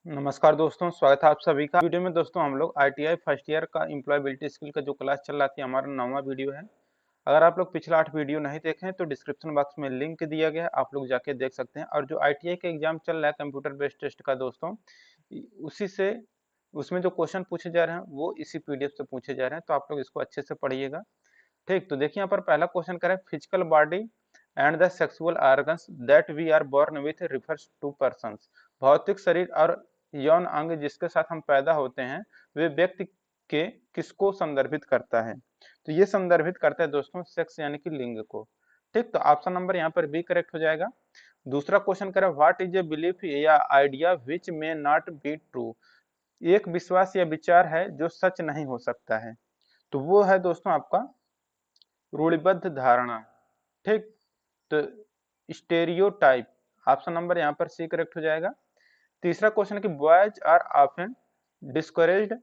नमस्कार दोस्तों, स्वागत है आप सभी का। वीडियो में दोस्तों हम लोग आईटीआई फर्स्ट ईयर का एम्प्लॉयबिलिटी स्किल का जो क्लास चल रहा थी, हमारा 9वां वीडियो है। अगर आप लोग पिछला 8 वीडियो नहीं देखे हैं तो डिस्क्रिप्शन बॉक्स में लिंक दिया गया है, आप लोग जाके देख सकते हैं। और जो आईटीआई का एग्जाम चल रहा है कंप्यूटर बेस्ड टेस्ट का दोस्तों, उसी से उसमें जो क्वेश्चन पूछे जा रहे हैं वो इसी पीडीएफ से पूछे जा रहे हैं, तो आप लोग इसको अच्छे से पढ़िएगा। ठीक, तो देखिए यहाँ पर पहला क्वेश्चन करें, physical body and the sexual organs that we are born with refers to persons. भौतिक शरीर और यौन अंग जिसके साथ हम पैदा होते हैं वे व्यक्ति के किसको संदर्भित करता है? तो ये संदर्भित करता है दोस्तों सेक्स यानी कि लिंग को। ठीक, तो ऑप्शन नंबर यहाँ पर बी करेक्ट हो जाएगा। दूसरा क्वेश्चन करें, व्हाट इज ए बिलीफ या idea which may not be true. एक विश्वास या विचार है जो सच नहीं हो सकता है, तो वो है दोस्तों आपका रूढ़िबद्ध धारणा। ठीक, तो स्टेरियोटाइप, ऑप्शन नंबर यहाँ पर सी करेक्ट हो जाएगा। तीसरा क्वेश्चन कि boys are often discouraged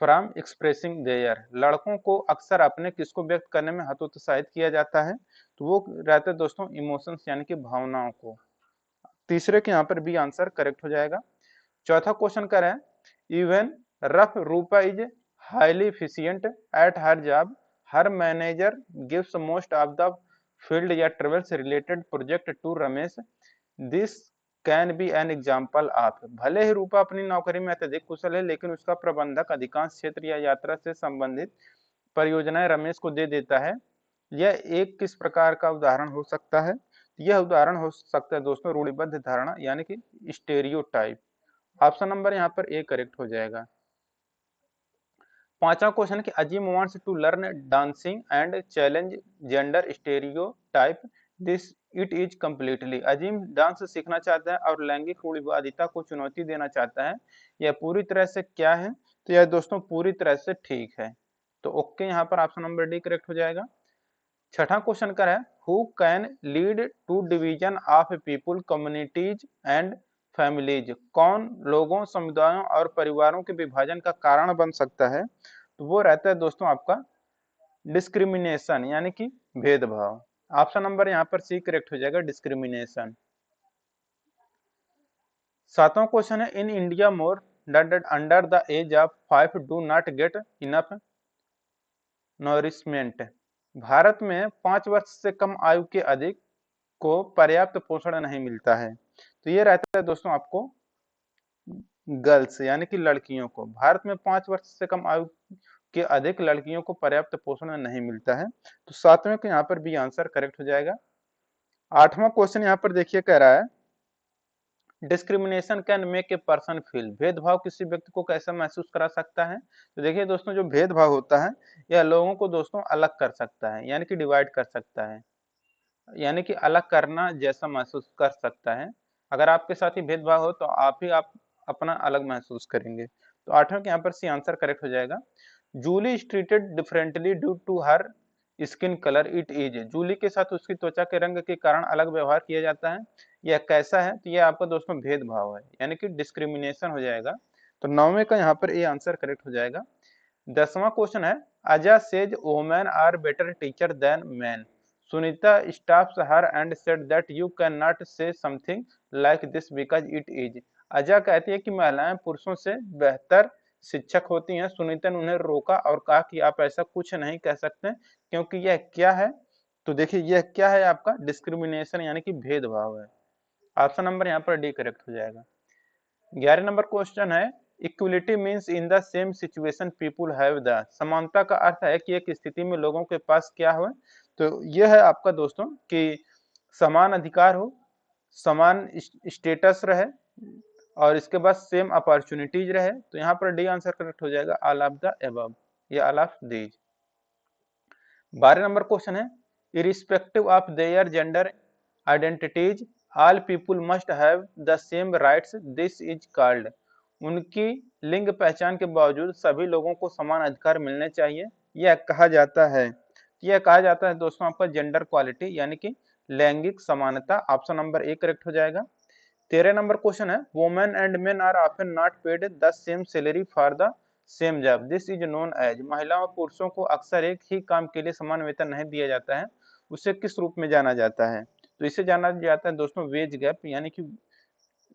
from expressing their. लड़कों को अक्सर अपने किसको व्यक्त करने में हतोत्साहित किया जाता है, तो वो रहते हैं दोस्तों इमोशंस यानी कि भावनाओं को। तीसरे के यहाँ पर बी आंसर करेक्ट हो जाएगा। चौथा क्वेश्चन कर रहे हैं, even rough Rupa is highly efficient at her job, her manager gives most of the field या travels related project to Ramesh, this can be an example of. भले ही रूपा अपनी नौकरी में अत्यधिक कुशल है लेकिन उसका प्रबंधक अधिकांश क्षेत्र या यात्रा से संबंधित परियोजनाएं रमेश को दे देता है। यह एक किस प्रकार का उदाहरण हो सकता है? यह उदाहरण हो सकता है दोस्तों रूढ़िबद्ध धारणा यानी कि स्टेरियोटाइप। ऑप्शन नंबर यहाँ पर ए करेक्ट हो जाएगा। पांचवा क्वेश्चन कि Azeem wants to learn dancing and challenge gender stereotype, this it is completely. Azeem dance सीखना चाहता है और लैंगिक रूढ़िवादिता को चुनौती देना चाहता है, यह पूरी तरह से क्या है? तो यह दोस्तों पूरी तरह से ठीक है, तो ओके यहाँ पर ऑप्शन नंबर डी करेक्ट हो जाएगा। छठा क्वेश्चन का है, who can lead to division of people communities and families. कौन लोगों समुदायों और परिवारों के विभाजन का कारण बन सकता है? तो वो रहता है दोस्तों आपका डिस्क्रिमिनेशन यानी कि भेदभाव। ऑप्शन नंबर यहाँ पर सी करेक्ट हो जाएगा, डिस्क्रिमिनेशन। सातवां क्वेश्चन है, in India more under the age of 5 do not get enough nourishment. भारत में 5 वर्ष से कम आयु के अधिक को पर्याप्त पोषण नहीं मिलता है, तो ये रहता है दोस्तों आपको गर्ल्स यानी कि लड़कियों को। भारत में 5 वर्ष से कम आयु के अधिक लड़कियों को पर्याप्त पोषण नहीं मिलता है, तो सातवें को यहाँ पर भी आंसर करेक्ट हो जाएगा। आठवां क्वेश्चन यहाँ पर देखिए कह रहा है, discrimination can make a person feel. भेदभाव किसी व्यक्ति को कैसा महसूस करा सकता है? तो देखिए दोस्तों जो भेदभाव होता है यह लोगों को दोस्तों अलग कर सकता है यानी कि डिवाइड कर सकता है, यानी कि अलग करना जैसा महसूस कर सकता है। अगर आपके साथ ही भेदभाव हो तो आप अपना अलग महसूस करेंगे, तो आठवें के यहाँ पर सी आंसर करेक्ट हो जाएगा। Julie is treated differently due to her skin colour, it is. Julie के साथ उसकी त्वचा के रंग के कारण अलग व्यवहार किया जाता है, यह कैसा है? तो यह आपका दोस्तों भेदभाव है यानी कि डिस्क्रिमिनेशन हो जाएगा, तो नौवें का यहाँ पर ए आंसर करेक्ट हो जाएगा। 10वां क्वेश्चन है, Aja says women are better teacher than man, Sunita stops her and said that you can not say something like this because it is. Aja कहती है कि महिलाएं पुरुषों से बेहतर शिक्षक होती हैं। सुनीता ने उन्हें रोका और कहा कि आप ऐसा कुछ नहीं कह सकते क्योंकि यह क्या है? तो देखिए यह क्या है आपका डिस्क्रिमिनेशन यानी कि भेदभाव है। ऑप्शन नंबर यहाँ पर डी करेक्ट हो जाएगा। 11 नंबर क्वेश्चन है, equality means in the same situation people have the. समानता का अर्थ है कि एक स्थिति में लोगों के पास क्या हो? तो यह है आपका दोस्तों कि समान अधिकार हो, समान स्टेटस रहे और इसके बाद सेम अपॉर्चुनिटीज रहे, तो यहाँ पर डी आंसर करेक्ट हो जाएगा, ऑल ऑफ द अबव या all of these. 12 number question है, irrespective of their gender identities all people must have the same rights, this is called. उनकी लिंग पहचान के बावजूद सभी लोगों को समान अधिकार मिलने चाहिए, यह कहा जाता है। यह कहा जाता है दोस्तों आपका जेंडर क्वालिटी यानी कि लैंगिक समानता। ऑप्शन नंबर ए करेक्ट हो जाएगा। 13 नंबर क्वेश्चन है, women and men are often not paid the same salary for the same job, this is known as. महिलाओं और पुरुषों को अक्सर एक ही काम के लिए समान वेतन नहीं दिया जाता है, उसे किस रूप में जाना जाता है? तो इसे जाना जाता है दोस्तों वेज गैप यानी कि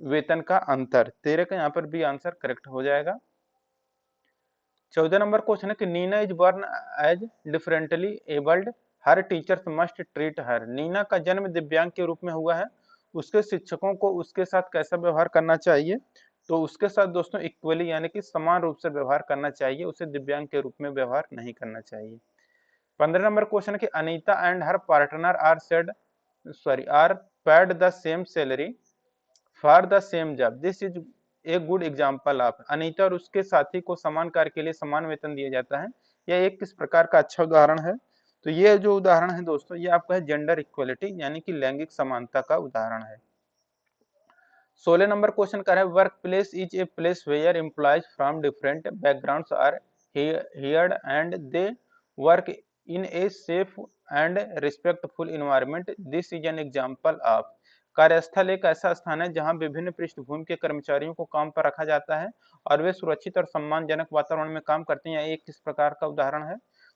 वेतन का अंतर। 13 का यहाँ पर भी आंसर करेक्ट हो जाएगा। 14 नंबर क्वेश्चन है कि Nina is born as differently abled, her teachers must treat her. Nina का जन्म दिव्यांग के रूप में हुआ है, उसके शिक्षकों को उसके साथ कैसा व्यवहार करना चाहिए? तो उसके साथ दोस्तों इक्वली यानी कि समान रूप से व्यवहार करना चाहिए, उसे दिव्यांग के रूप में व्यवहार नहीं करना चाहिए। 15 नंबर क्वेश्चन है कि Anita and her partner are paid the same salary for the same job, this is a good example of. Anita और उसके साथी को समान कार्य के लिए समान वेतन दिया जाता है, यह एक किस प्रकार का अच्छा उदाहरण है? तो ये जो उदाहरण है दोस्तों, ये आपका है जेंडर इक्वलिटी यानी कि लैंगिक समानता का उदाहरण है। 16 नंबर क्वेश्चन का है work place is a place where employees from different backgrounds are heard and they work in a safe and respectful environment, this is an example of. कार्यस्थल एक ऐसा स्थान है जहां विभिन्न पृष्ठभूमि के कर्मचारियों को काम पर रखा जाता है और वे सुरक्षित और सम्मानजनक वातावरण में काम करते हैं, एक किस प्रकार का उदाहरण है?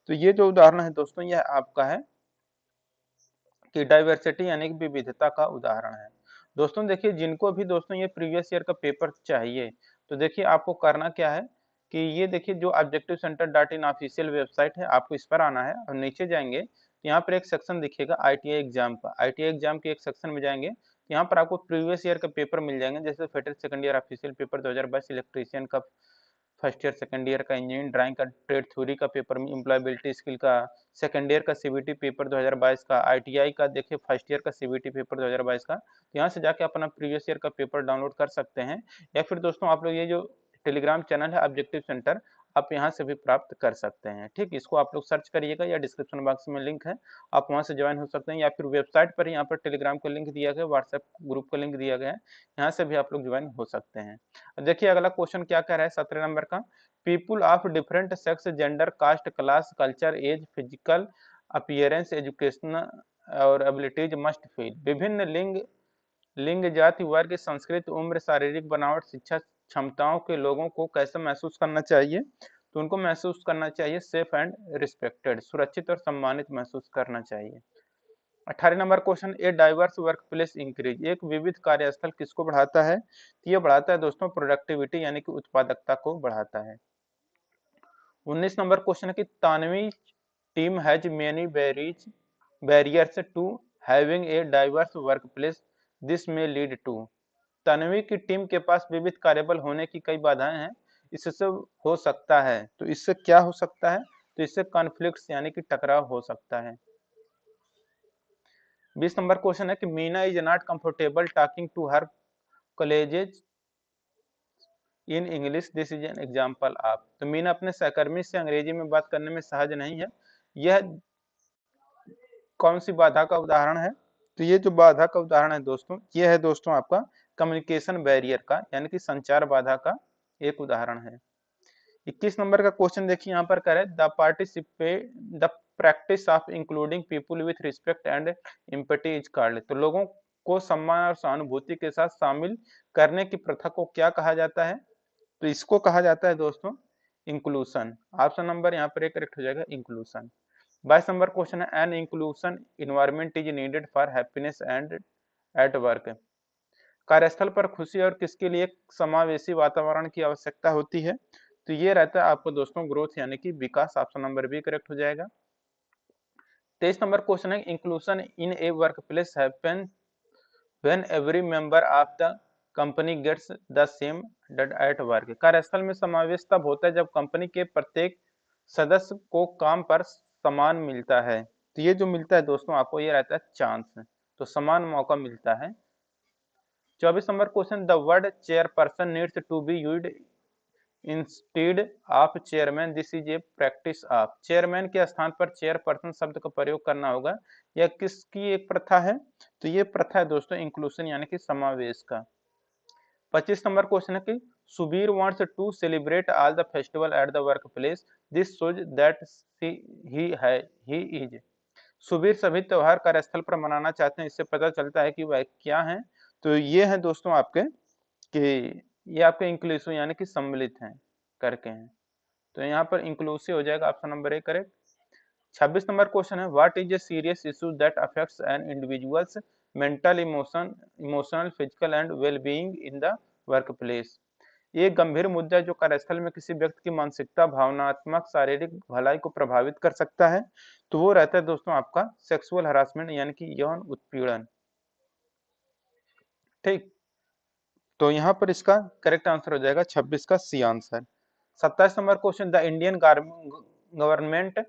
तो ये जो उदाहरण है दोस्तों, यह आपका है कि डाइवर्सिटी यानी कि विविधता का उदाहरण है। दोस्तों देखिए, जिनको भी दोस्तों ये प्रीवियस ईयर का पेपर चाहिए, तो देखिए आपको करना क्या है कि ये देखिए जो objective centre dot in official website है, आपको इस पर आना है और नीचे जाएंगे तो यहाँ पर एक सेक्शन दिखेगा ITI एग्जाम का। ITI एग्जाम के एक सेक्शन में जाएंगे तो यहाँ पर आपको प्रीवियस ईयर का पेपर मिल जाएंगे, जैसे federal second year official paper 2022 electrician का फर्स्ट ईयर सेकंड ईयर का, इंजीनियरिंग ड्राइंग का, ट्रेड थ्योरी का पेपर, एम्प्लॉयबिलिटी स्किल का सेकंड ईयर का CBT पेपर 2022 का, ITI का देखिए फर्स्ट ईयर का CBT पेपर 2022 का। तो यहाँ से जाके अपना प्रीवियस ईयर का पेपर डाउनलोड कर सकते हैं, या फिर दोस्तों आप लोग ये जो टेलीग्राम चैनल है ऑब्जेक्टिव सेंटर, आप यहाँ से भी प्राप्त कर सकते हैं। ठीक, इसको आप लोग सर्च करिएगा या डिस्क्रिप्शन बॉक्स में लिंक है, आप वहाँ से ज्वाइन हो सकते हैं, या फिर वेबसाइट पर यहाँ पर टेलीग्राम का लिंक दिया गया, व्हाट्सएप ग्रुप का लिंक दिया गया है, यहाँ से भी आप लोग ज्वाइन हो सकते हैं। देखिए अगला क्वेश्चन क्या कह रहा है 17 नंबर का, people of different sex gender caste class culture age physical appearance education और एबिलिटीज मस्ट फील। विभिन्न लिंग लिंग जाति वर्ग संस्कृति उम्र शारीरिक बनावट शिक्षा क्षमताओं के लोगों को कैसे महसूस करना चाहिए? तो उनको महसूस करना चाहिए सेफ एंड रिस्पेक्टेड, सुरक्षित और सम्मानित महसूस करना चाहिए। 18 नंबर क्वेश्चन, ए डाइवर्स वर्क प्लेस इंक्रीज, एक विविध कार्यस्थल किसको बढ़ाता है? तो ये बढ़ाता है दोस्तों प्रोडक्टिविटी यानी कि उत्पादकता को बढ़ाता है। 19 नंबर क्वेश्चन है कि Tanvi team has many barriers to having a diverse work place, this may lead to. Tanvi की टीम के पास विविध कार्यबल होने की कई बाधाएं हैं, इससे हो सकता है, तो इससे क्या हो सकता है? तो इससे कॉन्फ्लिक्ट्स यानी कि टकराव हो सकता है। 20 नंबर क्वेश्चन है कि Meena is not comfortable talking to her colleagues in English, this is an example of. तो मीना अपने सहकर्मी से अंग्रेजी में बात करने में सहज नहीं है, यह कौन सी बाधा का उदाहरण है? तो ये जो बाधा का उदाहरण है दोस्तों, ये है दोस्तों आपका कम्युनिकेशन बैरियर का यानी कि संचार बाधा का एक उदाहरण है। 21 नंबर का क्वेश्चन देखिए यहाँ पर कह रहे the practice of including people with respect and empathy is called. तो लोगों को सम्मान और सहानुभूति के साथ शामिल करने की प्रथा को क्या कहा जाता है? तो इसको कहा जाता है दोस्तों इंक्लूसन। ऑप्शन नंबर यहाँ पर करेक्ट हो जाएगा इंक्लूसन। 22 नंबर क्वेश्चन है an inclusion environment is needed for happiness and at work. कार्यस्थल पर खुशी और किसके लिए समावेशी वातावरण की आवश्यकता होती है? तो ये रहता है आपको दोस्तों ग्रोथ यानी कि विकास। ऑप्शन नंबर बी करेक्ट हो जाएगा। 23 नंबर क्वेश्चन है inclusion in a workplace happen when every member of the company gets the same at work. कार्यस्थल में समावेश तब होता है जब कंपनी के प्रत्येक सदस्य को काम पर समान मिलता है। तो ये जो मिलता है दोस्तों आपको, ये रहता है चांस, तो समान मौका मिलता है। 24 number question, the word chairperson needs to be used instead of chairman, this is a practice of. Chairman के स्थान पर चेयरपर्सन शब्द का प्रयोग करना होगा, यह किसकी एक प्रथा है? तो ये प्रथा है दोस्तों इंक्लूसन यानी कि समावेश का। 25 नंबर क्वेश्चन है कि Subir wants to celebrate all the festival at the work place, this shows that he is. Subir सभी त्योहार कार्यस्थल पर मनाना चाहते हैं, इससे पता चलता है कि वह क्या है? तो ये है दोस्तों आपके कि ये आपके इंक्लूसिव यानी कि सम्मिलित हैं करके हैं, तो यहाँ पर इंक्लूसिव हो जाएगा option number A correct. 26 number question है what is a serious issue that affects an individuals mental, emotional, physical and well being in the work place. ये एक गंभीर मुद्दा है जो कार्यस्थल में किसी व्यक्ति की मानसिकता, भावनात्मक, शारीरिक भलाई को प्रभावित कर सकता है। तो वो रहता है दोस्तों आपका सेक्सुअल हरासमेंट यानी कि यौन उत्पीड़न। ठीक, तो यहाँ पर इसका करेक्ट आंसर हो जाएगा 26 का C answer. 27 number question, the Indian government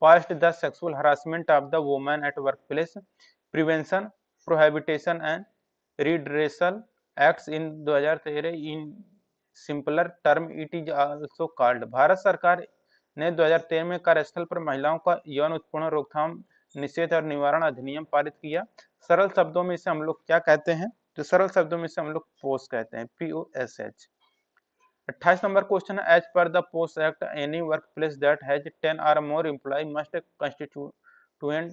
passed the sexual harassment of the women at work place prevention, prohibition and redressal acts in 2013 in simpler term it is also called. भारत सरकार ने 2013 में कार्यस्थल पर महिलाओं का यौन उत्पीड़न रोकथाम, निषेध और निवारण अधिनियम पारित किया। सरल शब्दों में इसे हम लोग क्या कहते हैं? तो सरल शब्दों में इसे हम लोग पोस कहते हैं, POSH। 28 नंबर क्वेश्चन है, as per the POSH act any work place that has 10 or more employ must constituent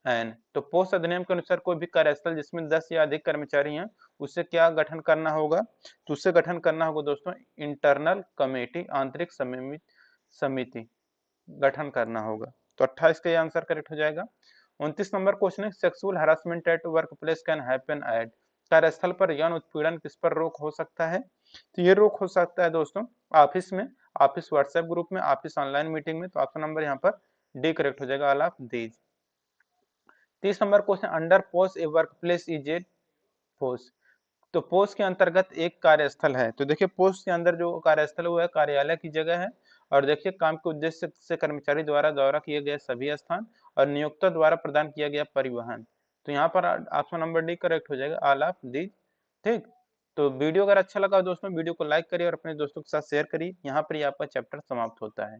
an. तो पोस्ट अधिनियम के अनुसार कोई भी कार्यस्थल जिसमें 10 या अधिक कर्मचारी हैं उसे क्या गठन करना होगा? तो उसे गठन करना होगा दोस्तों इंटरनल कमेटी, आंतरिक समिति गठन करना होगा। तो 28 का आंसर करेक्ट हो जाएगा। 29 नंबर क्वेश्चन है, sexual harassment eight work place can happen at. कार्यस्थल पर यौन उत्पीड़न किस पर रोक हो सकता है? तो ये रोक हो सकता है दोस्तों ऑफिस में, ऑफिस व्हाट्सएप ग्रुप में, ऑफिस ऑनलाइन मीटिंग में। तो ऑप्शन नंबर यहाँ पर डी करेक्ट हो जाएगा, all of these. 30 number question, under post A work place is A post. तो पोस्ट के अंतर्गत एक कार्यस्थल है। तो देखिए पोस्ट के अंदर जो कार्यस्थल है वो है कार्यालय की जगह है। और देखिए काम के उद्देश्य से कर्मचारी द्वारा दौरा किए गए सभी स्थान और नियोक्ता द्वारा प्रदान किया गया परिवहन। तो यहाँ पर ऑप्शन नंबर डी करेक्ट हो जाएगा, ऑल ऑफ दी। ठीक, तो वीडियो अगर अच्छा लगा दोस्तों वीडियो को लाइक करिए और अपने दोस्तों के साथ शेयर करिए। यहाँ पर ही आपका चैप्टर समाप्त होता है।